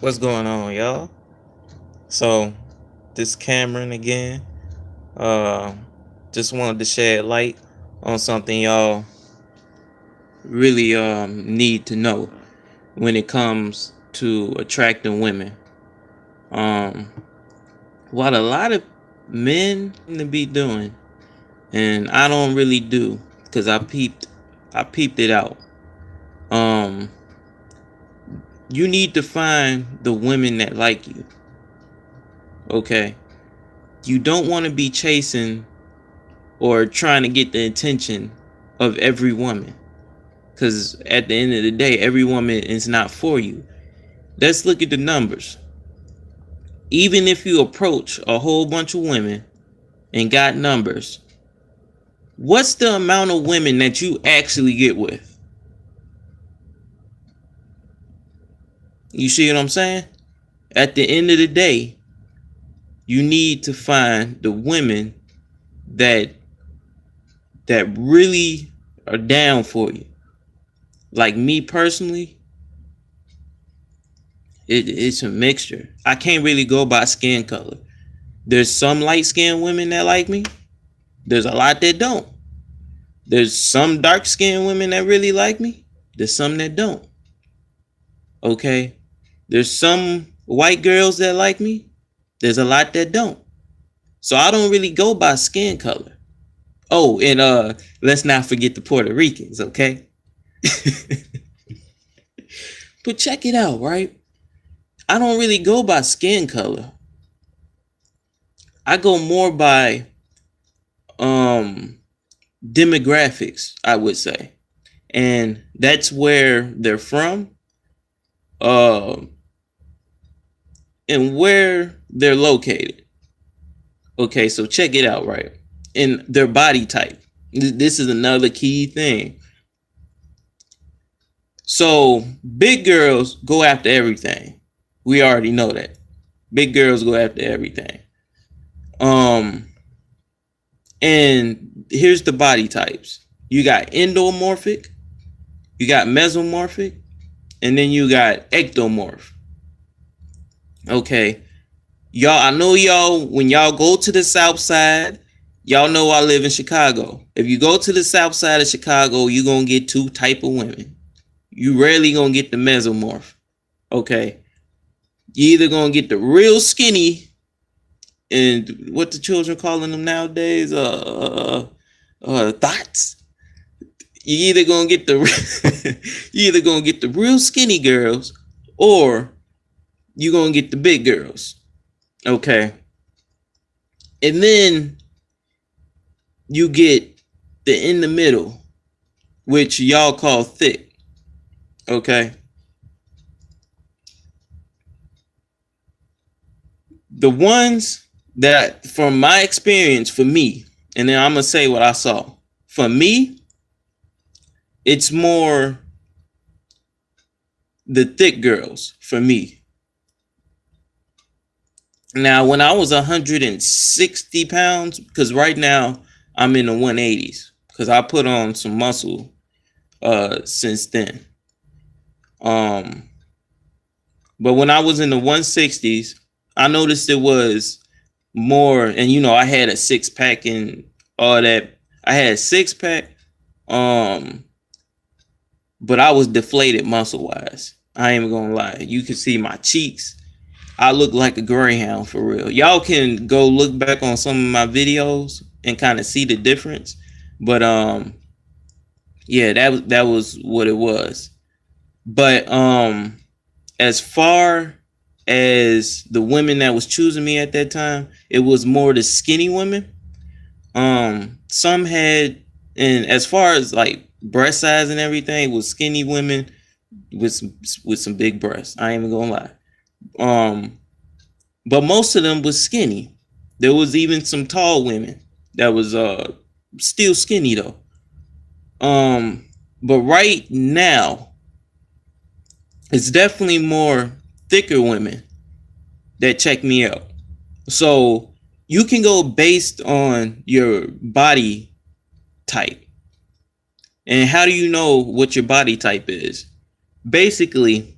What's going on, y'all? So, this Cameron again. Uh, just wanted to shed light on something y'all really need to know when it comes to attracting women. Um, what a lot of men seem to be doing, and I don't really do, because I peeped it out. Um, you need to find the women that like you. Okay, you don't want to be chasing or trying to get the attention of every woman, because at the end of the day, every woman is not for you. Let's look at the numbers. Even if you approach a whole bunch of women and got numbers, what's the amount of women that you actually get with? You see what I'm saying? At the end of the day, you need to find the women that really are down for you. Like me personally, it's a mixture. I can't really go by skin color. There's some light skinned women that like me. There's a lot that don't. There's some dark skinned women that really like me. There's some that don't. Okay. There's some white girls that like me. There's a lot that don't. So I don't really go by skin color. Oh, and let's not forget the Puerto Ricans, okay? But check it out, right? I don't really go by skin color. I go more by um demographics, I would say. And that's where they're from, uh, and where they're located. Okay, so check it out, right? And their body type. This is another key thing. So big girls go after everything. We already know that. Big girls go after everything. Um, and here's the body types. You got endomorphic, you got mesomorphic, and then you got ectomorph. Okay. Y'all, I know y'all, when y'all go to the south side, y'all know I live in Chicago. If you go to the south side of Chicago, you're going to get two type of women. You rarely going to get the mesomorph. Okay. You either going to get the real skinny, and what the children calling them nowadays, thoughts. You either going to get you either going to get the real skinny girls, or you going to get the big girls. Okay. And then you get the in the middle, which y'all call thick. Okay. The ones that, from my experience, for me, and then I'm going to say what I saw. For me, it's more the thick girls for me. Now, when I was 160 pounds, because right now I'm in the 180s, because I put on some muscle since then. But when I was in the 160s, I noticed it was more, and I had a six pack and all that. I had a six pack, but I was deflated muscle wise. I ain't gonna lie. You can see my cheeks. I look like a greyhound for real. Y'all can go look back on some of my videos and kind of see the difference. But yeah, that was what it was. But as far as the women that was choosing me at that time, it was more the skinny women. Some had, and as far as like breast size and everything, it was skinny women with some big breasts. I ain't even gonna lie. But most of them was skinny. There was even some tall women that was still skinny though. But right now, it's definitely more thicker women that check me out. So you can go based on your body type. And how do you know what your body type is? Basically,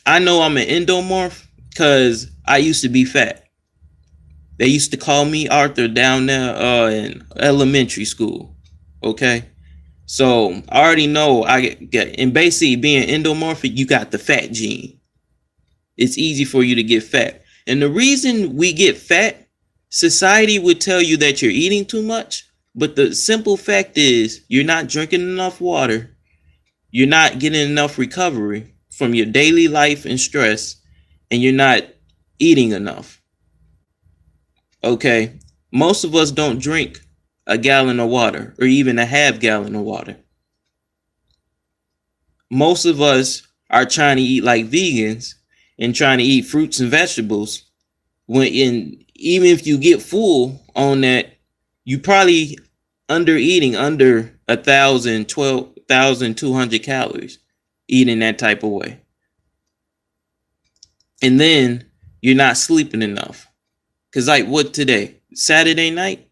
I know I'm an endomorph because I used to be fat. They used to call me Arthur down there in elementary school. Okay. So I already know I get, and basically being endomorphic, you got the fat gene. It's easy for you to get fat. And the reason we get fat, society would tell you that you're eating too much. But the simple fact is you're not drinking enough water. You're not getting enough recovery from your daily life and stress. And you're not eating enough. Okay. Most of us don't drink a gallon of water or even a half gallon of water. Most of us are trying to eat like vegans and trying to eat fruits and vegetables. Even if you get full on that, you probably under eating under 12,200 calories eating that type of way. And then you're not sleeping enough. Because like what today? Saturday night?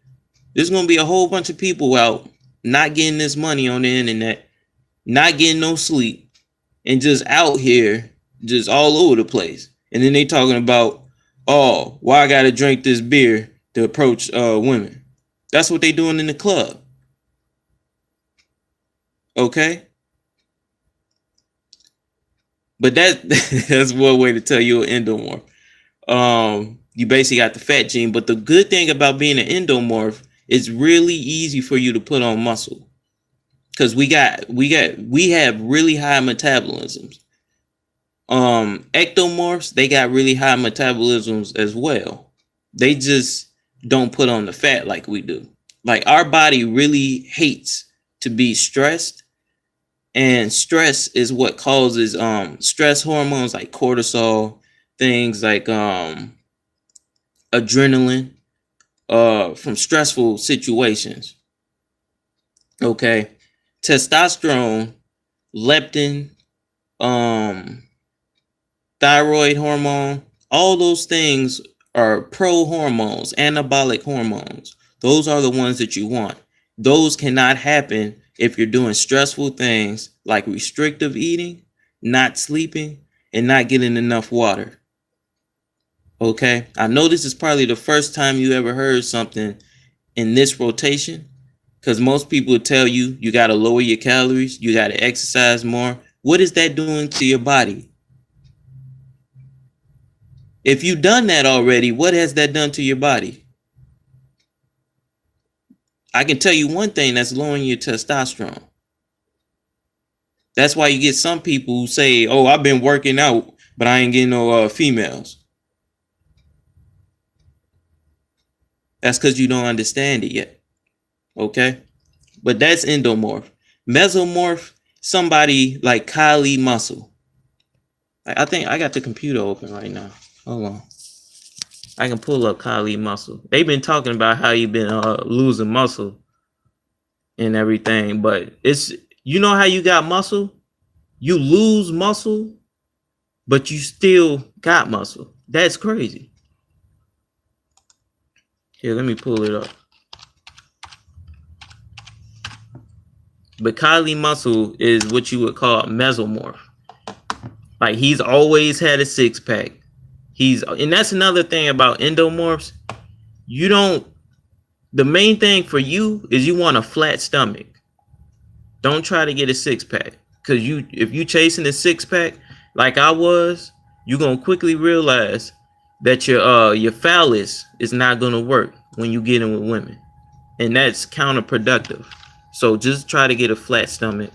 There's going to be a whole bunch of people out not getting this money on the internet, not getting no sleep, and just out here, just all over the place. And then they talking about, oh, why I got to drink this beer to approach women. That's what they doing in the club. Okay? But that's one way to tell you an endomorph. You basically got the fat gene. But the good thing about being an endomorph, it's really easy for you to put on muscle. Because we have really high metabolisms. Ectomorphs, they got really high metabolisms as well. They just don't put on the fat like we do. Like our body really hates to be stressed, and stress is what causes stress hormones like cortisol, things like adrenaline from stressful situations. Okay. Testosterone, leptin, thyroid hormone, all those things are pro hormones, anabolic hormones. Those are the ones that you want. Those cannot happen if you're doing stressful things like restrictive eating, not sleeping, and not getting enough water. Okay, I know this is probably the first time you ever heard something in this rotation, because most people would tell you you got to lower your calories, you got to exercise more. What is that doing to your body? If you've done that already, what has that done to your body? I can tell you one thing, that's lowering your testosterone. That's why you get some people who say, oh, I've been working out, but I ain't getting no females. That's because you don't understand it yet. Okay? But that's endomorph. Mesomorph, somebody like Kylie Muscle. I think I got the computer open right now. Hold on. I can pull up Kylie Muscle. They've been talking about how you've been losing muscle and everything, but it's, you know how you got muscle? You lose muscle, but you still got muscle. That's crazy. Here, let me pull it up. But Kylie Muscle is what you would call a mesomorph. Like he's always had a six pack. And that's another thing about endomorphs. The main thing for you is you want a flat stomach. Don't try to get a six pack. Because if you chasing a six pack like I was, you're gonna quickly realize that your phallus is not gonna work when you get in with women. And that's counterproductive. So just try to get a flat stomach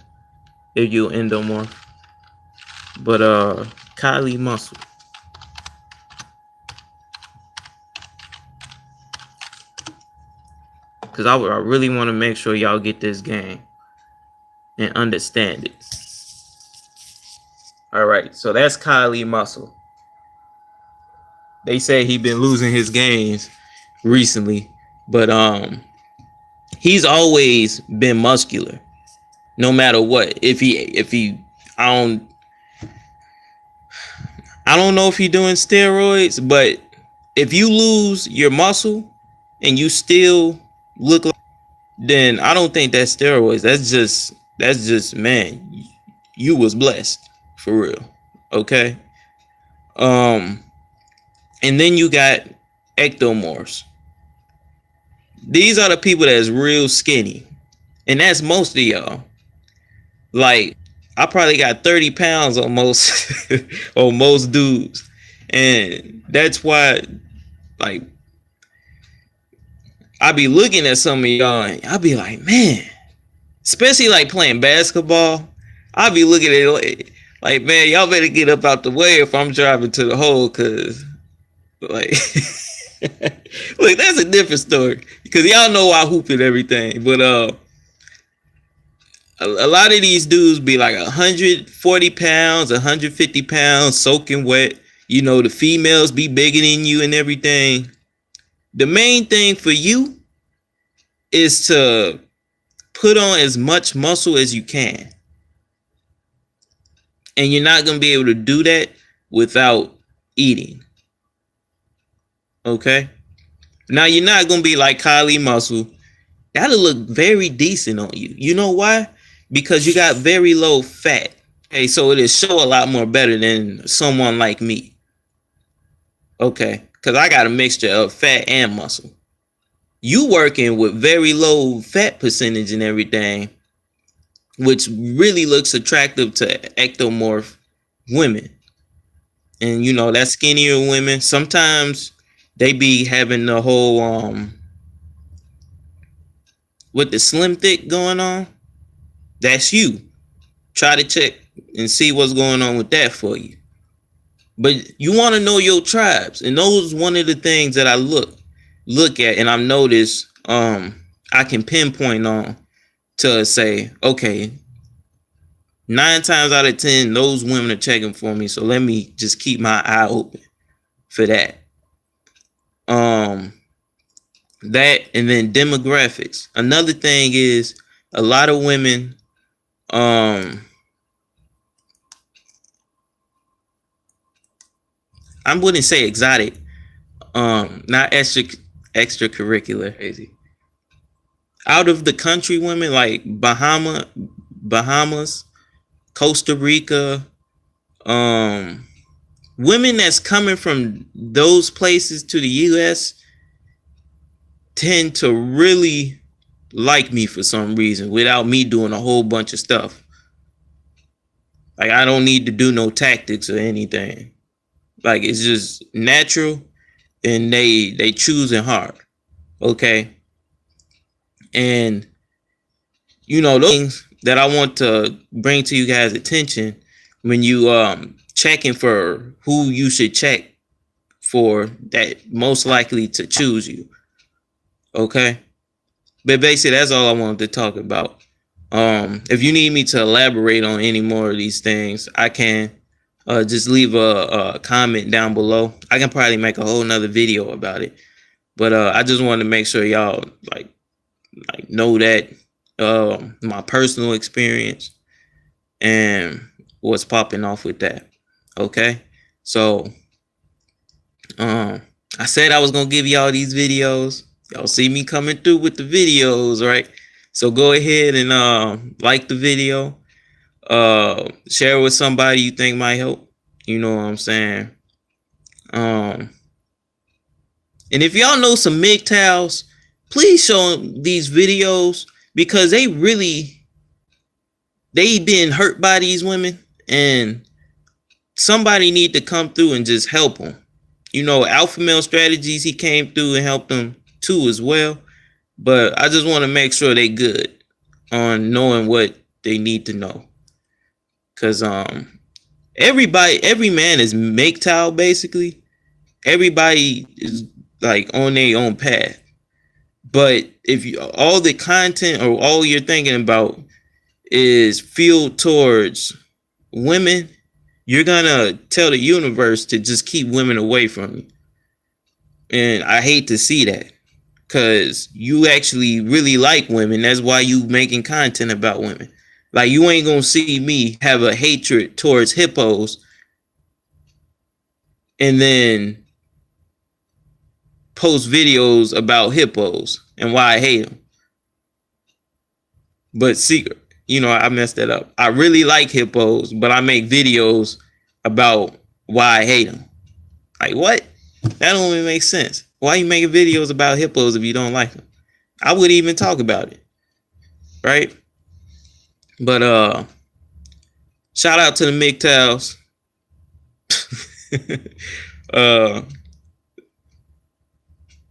if you're endomorph. But Kylie Muscle. Because I really want to make sure y'all get this game and understand it. All right, so that's Kylie Muscle. They say he been losing his games recently, but he's always been muscular, no matter what. I don't know if he's doing steroids, but if you lose your muscle and you still look like, then I don't think that's steroids. That's just man, you was blessed for real. Okay, Um, and then you got ectomorphs. These are the people that's real skinny, and that's most of y'all. Like, I probably got 30 pounds on most on most dudes, and that's why, like, I be looking at some of y'all and I be like, man, especially like playing basketball, I be looking at it like, man, y'all better get up out the way if I'm driving to the hole, cause like, look, that's a different story, because y'all know I hoop and everything, but a lot of these dudes be like 140 pounds, 150 pounds, soaking wet. You know, the females be bigger than you and everything. The main thing for you is to put on as much muscle as you can. And you're not going to be able to do that without eating. Okay? Now, you're not going to be like Kylie Muscle. That'll look very decent on you. You know why? Because you got very low fat. Okay, so it'll show a lot more better than someone like me. Okay, because I got a mixture of fat and muscle. You working with very low fat percentage and everything, which really looks attractive to ectomorph women. And you know, that skinnier women, sometimes they be having the whole with the slim thick going on. That's you. Try to check and see what's going on with that for you. But you want to know your tribes, and those one of the things that I look at, and I've noticed I can pinpoint on to say, okay, 9 times out of 10 those women are checking for me, so let me just keep my eye open for that. That, and then demographics. Another thing is a lot of women I wouldn't say exotic, not extracurricular, crazy. Out of the country women, like Bahamas, Costa Rica, women that's coming from those places to the US tend to really like me for some reason without me doing a whole bunch of stuff. Like, I don't need to do no tactics or anything. Like, it's just natural, and they choosing hard. Okay. And you know, those things that I want to bring to you guys' attention when you checking for who you should check for that most likely to choose you. Okay. But basically, that's all I wanted to talk about. If you need me to elaborate on any more of these things, I can. Just leave a comment down below. I can probably make a whole nother video about it. But I just wanted to make sure y'all like know that my personal experience and what's popping off with that. Okay. So I said I was gonna give y'all these videos. Y'all see me coming through with the videos, right? So go ahead and like the video. Share it with somebody you think might help. You know what I'm saying? And if y'all know some MGTOWs, please show them these videos, because they been hurt by these women, and somebody need to come through and just help them. You know, Alpha Male Strategies, he came through and helped them too as well. But I just want to make sure they good on knowing what they need to know. Cause every man is MGTOW basically. Everybody is like on their own path. But if you, all the content or all you're thinking about is fueled towards women, you're gonna tell the universe to just keep women away from you. And I hate to see that, because you actually really like women. That's why you making content about women. Like, you ain't gonna see me have a hatred towards hippos and then post videos about hippos and why I hate them. But secret, you know, I messed that up. I really like hippos, but I make videos about why I hate them. Like, what? That don't even make sense. Why you making videos about hippos if you don't like them? I wouldn't even talk about it, right? But shout out to the MGTOWs.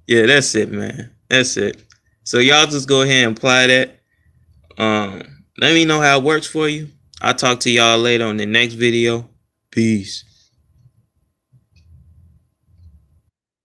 Yeah, that's it, man. That's it. So y'all just go ahead and apply that. Let me know how it works for you. I'll talk to y'all later on the next video. Peace.